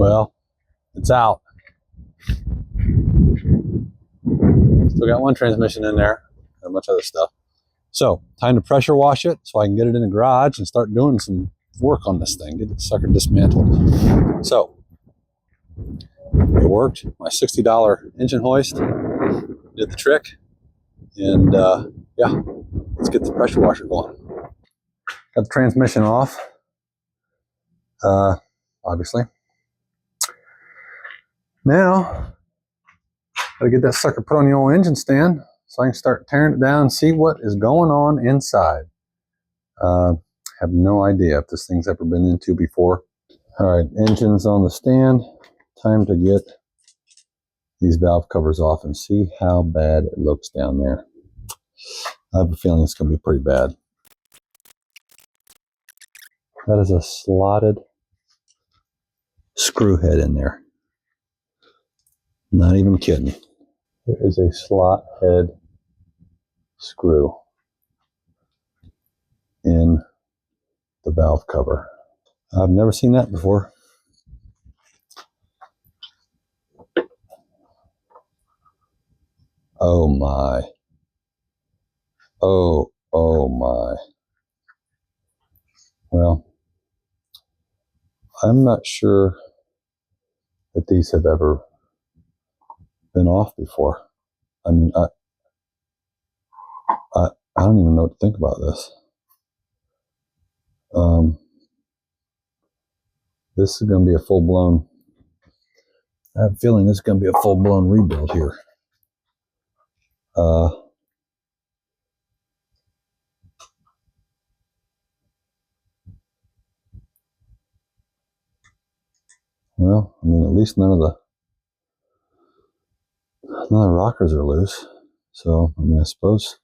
Well, it's out. Still got one transmission in there and a bunch of other stuff. So, time to pressure wash it so I can get it in the garage and start doing some work on this thing, get the sucker dismantled. So, it worked. My $60 engine hoist did the trick. And yeah, let's get the pressure washer going. Got the transmission off, obviously. Now, gotta get that sucker put on the old engine stand so I can start tearing it down and see what is going on inside. Have no idea if this thing's ever been into before. All right, engine's on the stand. Time to get these valve covers off and see how bad it looks down there. I have a feeling it's gonna be pretty bad. That is a slotted screw head in there. Not even kidding. There is a slot head screw in the valve cover. I've never seen that before. Oh my. Oh my. Well, I'm not sure that these have ever been off before. I mean, I don't even know what to think about this. This is going to be a full-blown, I have a feeling this is going to be a full-blown rebuild here. Well, I mean, at least none of the rockers are loose. So, I mean, I suppose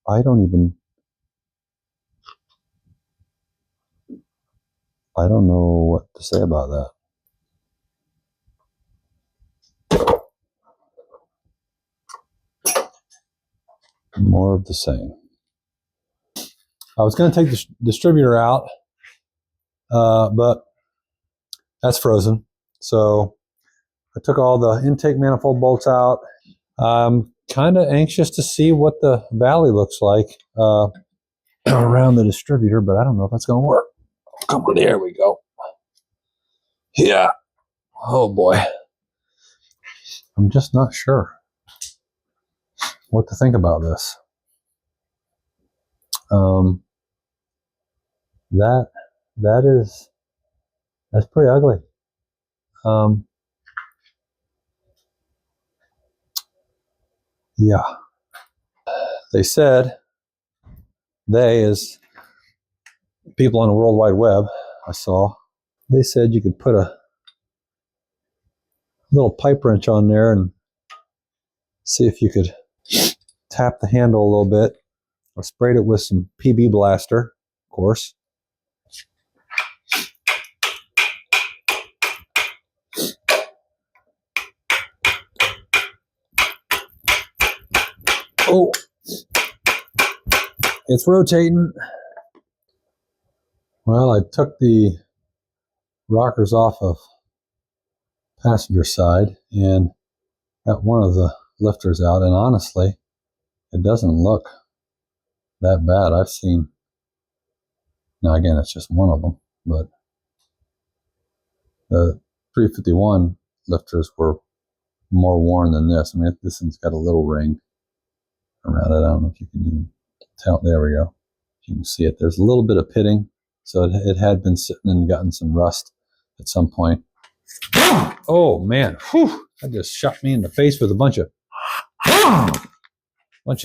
I don't even, I don't know what to say about that. More of the same. I was going to take the distributor out, but that's frozen. So I took all the intake manifold bolts out. I'm kind of anxious to see what the valley looks like around the distributor, but I don't know if that's going to work. Come on, there we go. Yeah. Oh boy. I'm just not sure what to think about this. That's pretty ugly. Yeah. They said, they is people on the World Wide Web I saw, they said you could put a little pipe wrench on there and see if you could tap the handle a little bit. I sprayed it with some PB Blaster, of course. Oh, it's rotating. Well, I took the rockers off of passenger side and got one of the lifters out, and honestly, it doesn't look that bad. I've seen, now again, it's just one of them, but the 351 lifters were more worn than this. I mean, this one's got a little ring around it. I don't know if you can even tell. There we go. You can see it. There's a little bit of pitting, so it had been sitting and gotten some rust at some point. Oh man, whew, that just shot me in the face with a bunch of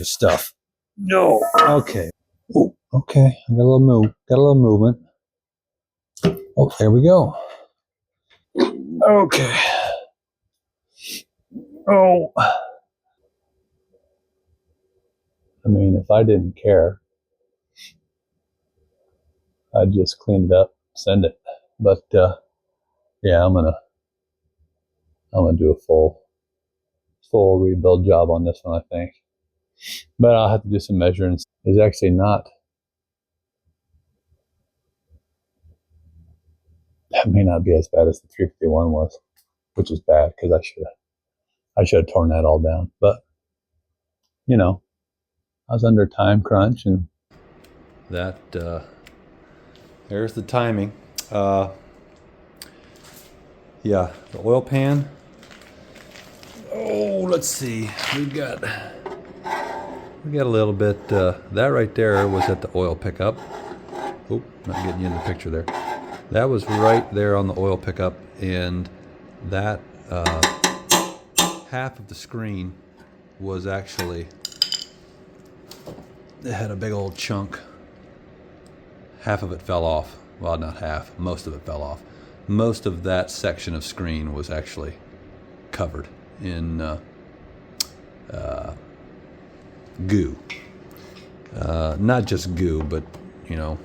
stuff. No. Okay. Oh, okay. I got a little movement. Oh, there we go. Okay. Oh. I mean, if I didn't care, I'd just clean it up, send it. But yeah, I'm gonna do a full rebuild job on this one, I think. But I'll have to do some measuring. It's actually not That may not be as bad as the 351 was, which is bad because I should have torn that all down. But you know, I was under time crunch, and that there's the timing. Yeah, the oil pan. Oh, let's see. We got a little bit. That right there was at the oil pickup. Oop, not getting you in the picture there. That was right there on the oil pickup, and that half of the screen was actually, it had a big old chunk. Half of it fell off. Well, not half. Most of it fell off. Most of that section of screen was actually covered in goo. Not just goo, but, you know,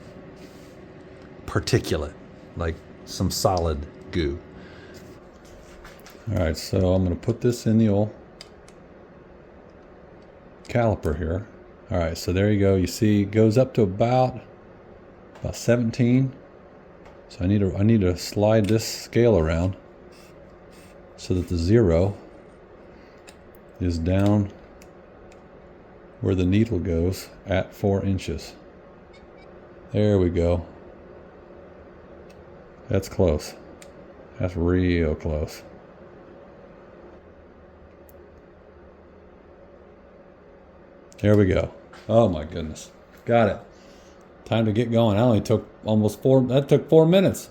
particulate, like some solid goo. All right, so I'm going to put this in the old caliper here. All right, so there you go. You see, it goes up to about 17. So I need to slide this scale around so that the 0 is down where the needle goes at 4 inches. There we go. That's close. That's real close. There we go. Oh my goodness. Got it. Time to get going. I only took that took 4 minutes.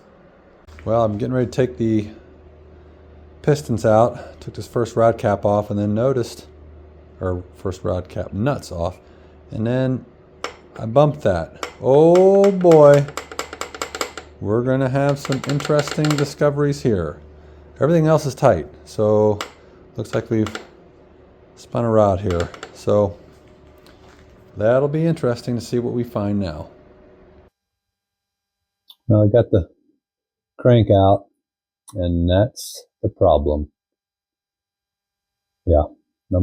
Well, I'm getting ready to take the pistons out. Took this first rod cap off and then noticed, or first rod cap nuts off, and then I bumped that. Oh boy. We're gonna have some interesting discoveries here. Everything else is tight, so looks like we've spun a rod here. So that'll be interesting to see what we find now. Well, I got the crank out, and that's the problem. Yeah, I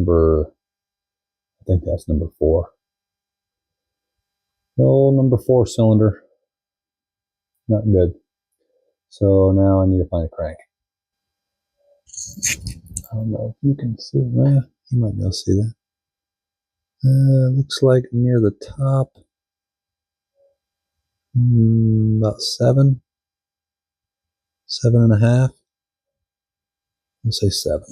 think that's number 4. The old number 4 cylinder. Not good. So now I need to find a crank. I don't know if you can see that. You might be able to see that. Looks like near the top. About 7. 7.5. Let's say 7.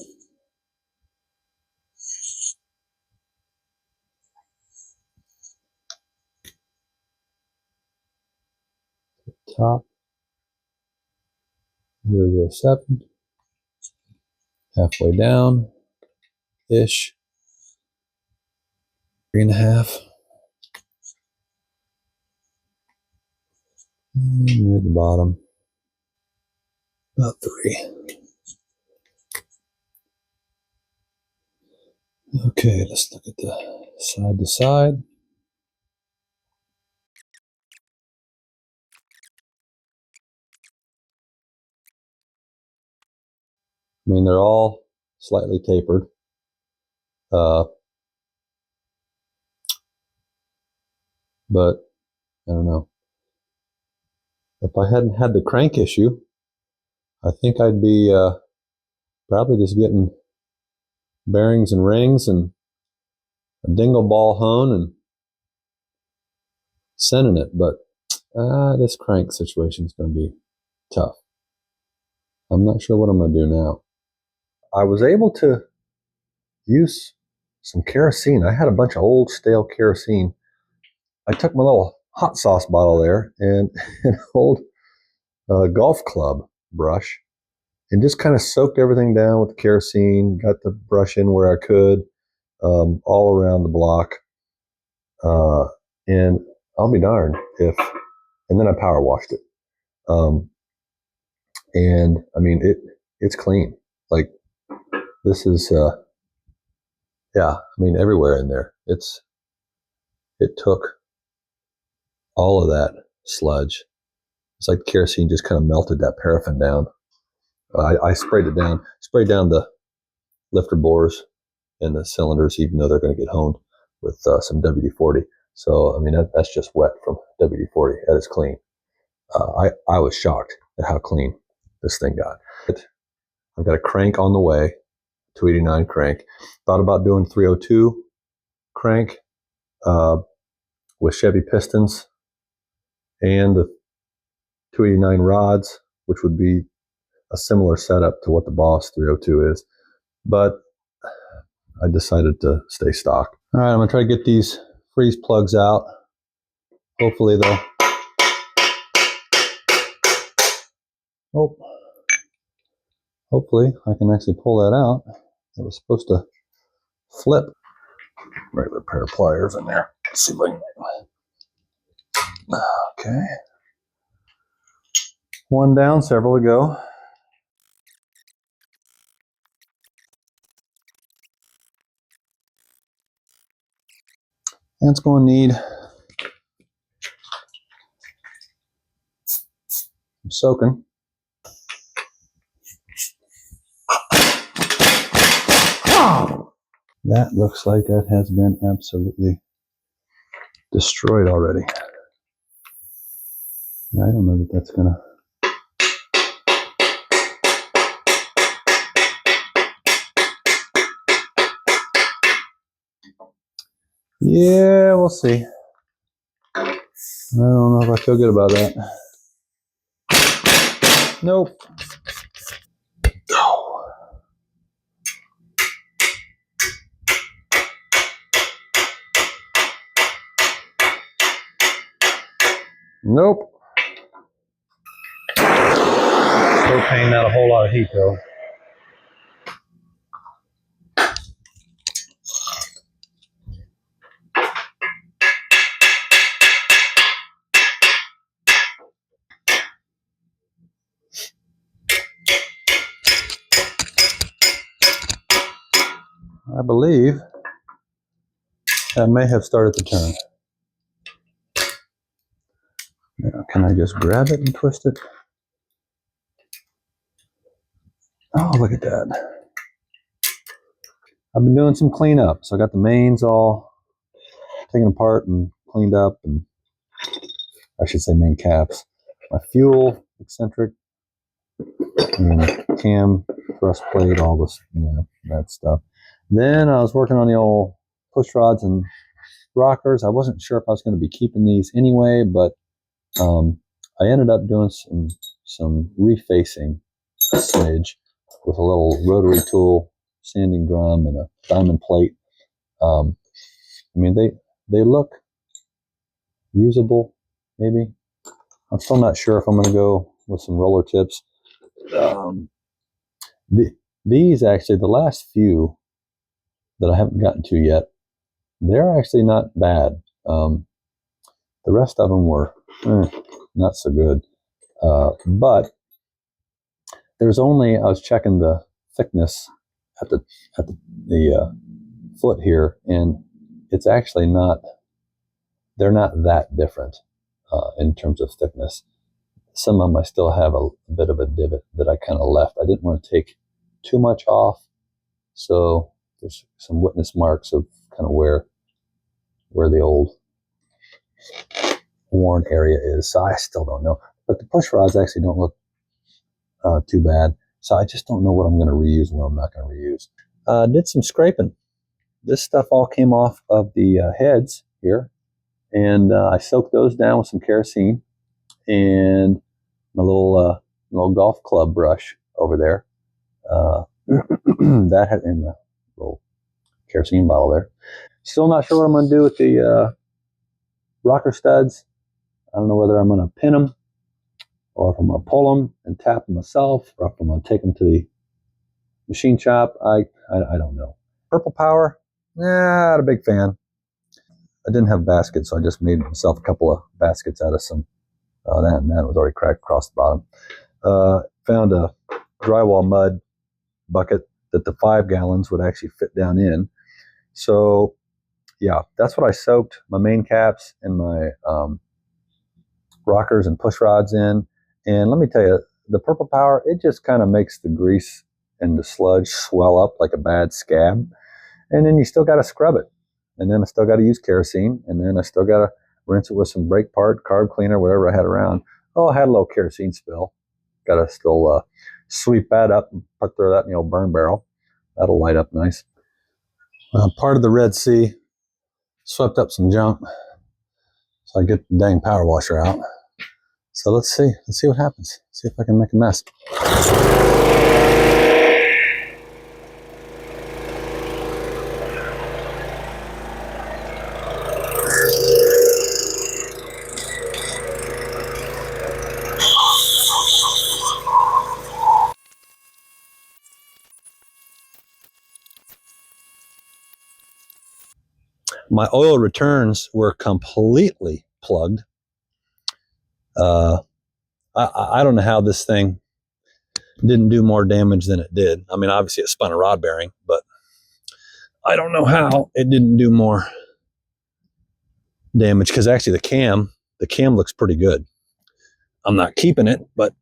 Top 007. Halfway down ish. 3.5. Near the bottom. About 3. Okay, let's look at the side to side. I mean, they're all slightly tapered. But I don't know. If I hadn't had the crank issue, I think I'd be probably just getting bearings and rings and a dingle ball hone and sending it. But this crank situation is going to be tough. I'm not sure what I'm going to do now. I was able to use some kerosene. I had a bunch of old stale kerosene. I took my little hot sauce bottle there and an old golf club brush and just kind of soaked everything down with the kerosene, got the brush in where I could, all around the block. And I'll be darned and then I power washed it. And I mean, it's clean. Like this is, yeah, I mean, everywhere in there. It took all of that sludge. It's like kerosene just kind of melted that paraffin down. I sprayed down the lifter bores and the cylinders, even though they're going to get honed with some WD-40. So, I mean, that's just wet from WD-40. That is clean. I was shocked at how clean this thing got. I've got a crank on the way, 289 crank. Thought about doing 302 crank with Chevy pistons and the 289 rods, which would be a similar setup to what the Boss 302 is. But I decided to stay stock. All right, I'm gonna try to get these freeze plugs out. Hopefully they'll, hopefully I can actually pull that out. It was supposed to flip. Regular pair of pliers in there. Let's see if I can. Okay. One down, several to go. And it's going to need some soaking. That looks like that has been absolutely destroyed already. Yeah, I don't know that that's going to... Yeah, we'll see. I don't know if I feel good about that. Nope. Nope. Propane, not a whole lot of heat though. I believe that may have started to turn. Now, can I just grab it and twist it? Oh, look at that. I've been doing some cleanup. So I got the mains all taken apart and cleaned up, and I should say main caps. My fuel eccentric and cam thrust plate, all this, that stuff. Then I was working on the old push rods and rockers. I wasn't sure if I was going to be keeping these anyway, but I ended up doing some refacing a smidge with a little rotary tool, sanding drum, and a diamond plate. I mean, they look usable, maybe. I'm still not sure if I'm going to go with some roller tips. These actually, the last few that I haven't gotten to yet, they're actually not bad. The rest of them were not so good. But there's only, I was checking the thickness at the foot here, and it's actually not, they're not that different in terms of thickness. Some of them I still have a bit of a divot that I kind of left. I didn't want to take too much off, so there's some witness marks of kind of where the old worn area is. So I still don't know, but the push rods actually don't look too bad. So I just don't know what I'm going to reuse and what I'm not going to reuse. Did some scraping. This stuff all came off of the heads here, and I soaked those down with some kerosene and my little golf club brush over there. That had in the little kerosene bottle there. Still not sure what I'm going to do with the rocker studs. I don't know whether I'm going to pin them, or if I'm going to pull them and tap them myself, or if I'm going to take them to the machine shop. I don't know. Purple Power, not a big fan. I didn't have baskets, so I just made myself a couple of baskets out of some that was already cracked across the bottom. Found a drywall mud bucket that the 5 gallons would actually fit down in. So yeah, that's what I soaked my main caps and my rockers and push rods in. And let me tell you, the Purple Power, it just kind of makes the grease and the sludge swell up like a bad scab. And then you still got to scrub it. And then I still got to use kerosene. And then I still got to rinse it with some brake part, carb cleaner, whatever I had around. Oh, I had a little kerosene spill. got to still sweep that up and throw that in the old burn barrel. That'll light up nice. Part of the Red Sea swept up some junk, so I get the dang power washer out. So let's see what happens. See if I can make a mess. My oil returns were completely plugged. I don't know how this thing didn't do more damage than it did. I mean, obviously it spun a rod bearing, but I don't know how it didn't do more damage, because actually the cam looks pretty good. I'm not keeping it, but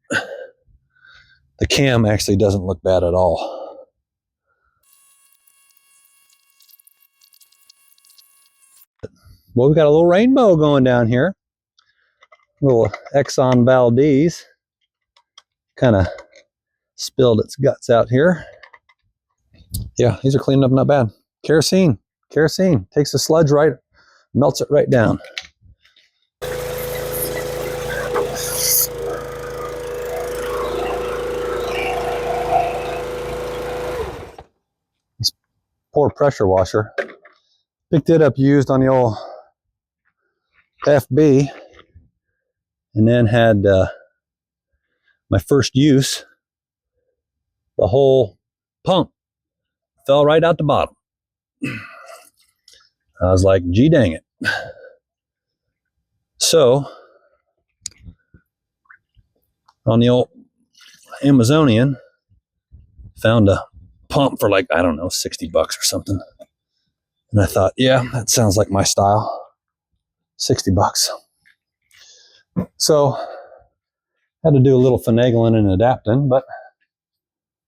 the cam actually doesn't look bad at all. Well, we got a little rainbow going down here. A little Exxon Valdez kind of spilled its guts out here. Yeah, these are cleaned up not bad. Kerosene takes the sludge right, melts it right down. This poor pressure washer, picked it up used on the old FB, and then had my first use. The whole pump fell right out the bottom. I was like, gee dang it. So on the old Amazonian, found a pump for like, I don't know, $60 or something. And I thought, yeah, that sounds like my style. $60. So had to do a little finagling and adapting, but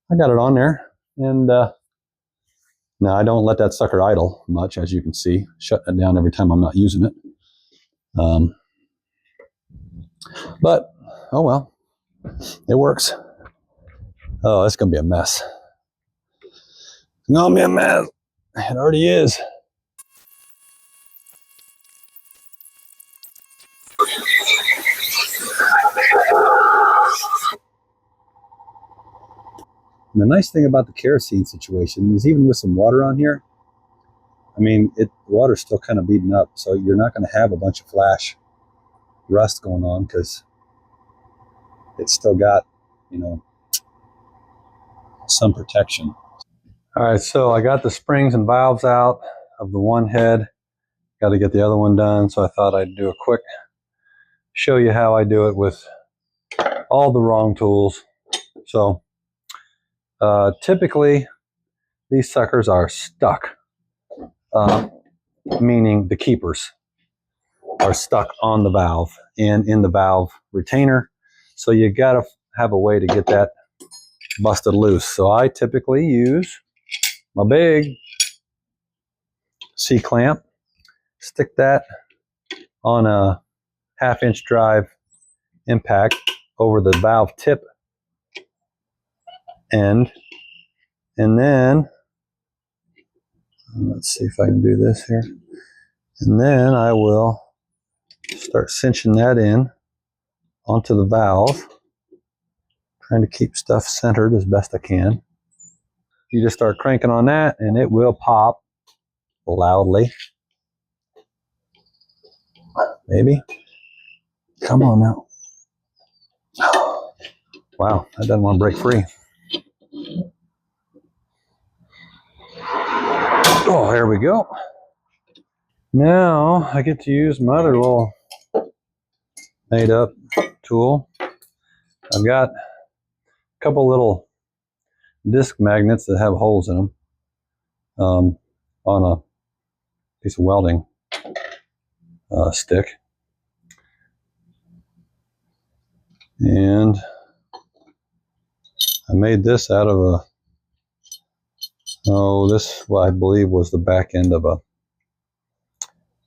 I got it on there. And now I don't let that sucker idle much, as you can see, shutting it down every time I'm not using it. But oh well, it works. Oh, it's gonna be a mess. It's gonna be a mess. It already is. And the nice thing about the kerosene situation is, even with some water on here, I mean, the water's still kind of beaten up, so you're not going to have a bunch of flash rust going on, because it's still got, you know, some protection. All right, so I got the springs and valves out of the one head. Got to get the other one done, so I thought I'd do a quick show you how I do it with all the wrong tools. So typically these suckers are stuck, meaning the keepers are stuck on the valve and in the valve retainer. So you got to have a way to get that busted loose. So I typically use my big C-clamp, stick that on a 1/2-inch drive impact over the valve tip end, and then let's see if I can do this here, and then I will start cinching that in onto the valve, trying to keep stuff centered as best I can. You just start cranking on that and it will pop loudly. Maybe. Come on now. Wow, that doesn't want to break free. Oh, there we go. Now I get to use my other little made up tool. I've got a couple little disc magnets that have holes in them on a piece of welding stick. And I made this out of this, what I believe was the back end of a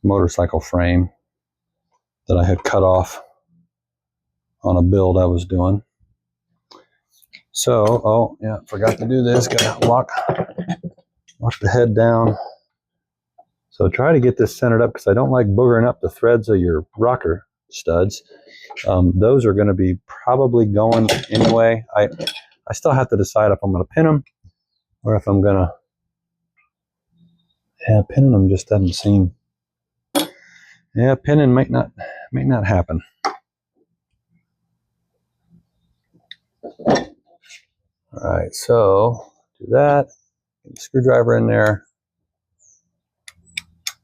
motorcycle frame that I had cut off on a build I was doing. So, oh yeah, forgot to do this. Got to lock the head down. So try to get this centered up because I don't like boogering up the threads of your rocker studs. Those are going to be probably going anyway. I still have to decide if I'm going to pin them or if I'm going to. Yeah, pinning them just doesn't seem. Yeah, pinning might not happen. All right, so do that. Get the screwdriver in there.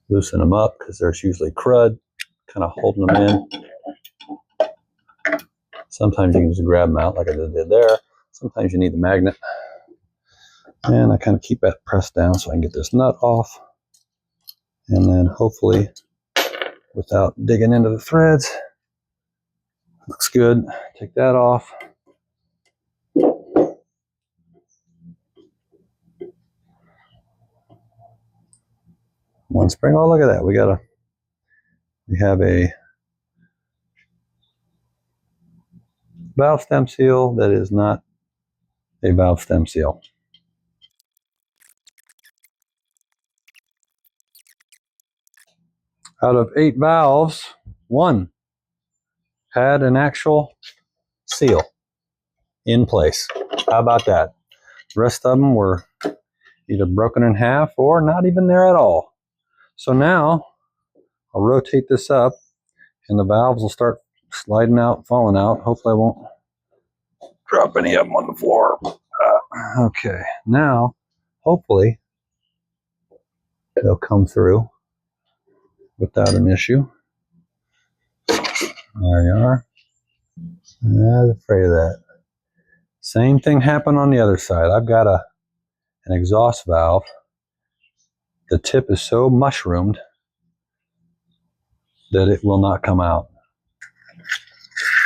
Loosen them up because there's usually crud kind of holding them in. Sometimes you can just grab them out like I did there. Sometimes you need the magnet. And I kind of keep that pressed down so I can get this nut off. And then hopefully, without digging into the threads, looks good. Take that off. One spring. Oh, look at that. We have a valve stem seal that is not a valve stem seal. Out of 8 valves, 1 had an actual seal in place. How about that? The rest of them were either broken in half or not even there at all. So now I'll rotate this up and the valves will start sliding out, falling out. Hopefully I won't drop any of them on the floor. Okay, now hopefully they'll come through without an issue. There you are. I was afraid of that. Same thing happened on the other side. I've got an exhaust valve. The tip is so mushroomed that it will not come out.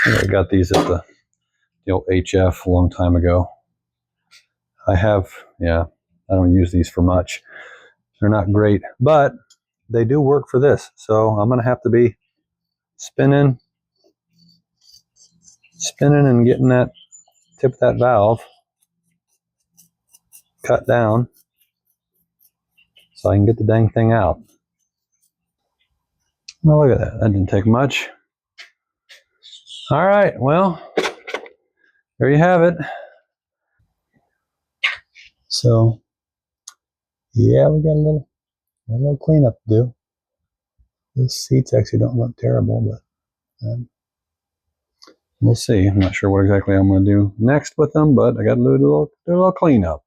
I got these at the old HF a long time ago. I don't use these for much. They're not great, but they do work for this. So I'm going to have to be spinning and getting that tip of that valve cut down so I can get the dang thing out. Oh, look at that. That didn't take much. All right, well, there you have it. So, yeah, we got a little cleanup to do. The seats actually don't look terrible, but we'll see. I'm not sure what exactly I'm going to do next with them, but I got to do a little cleanup.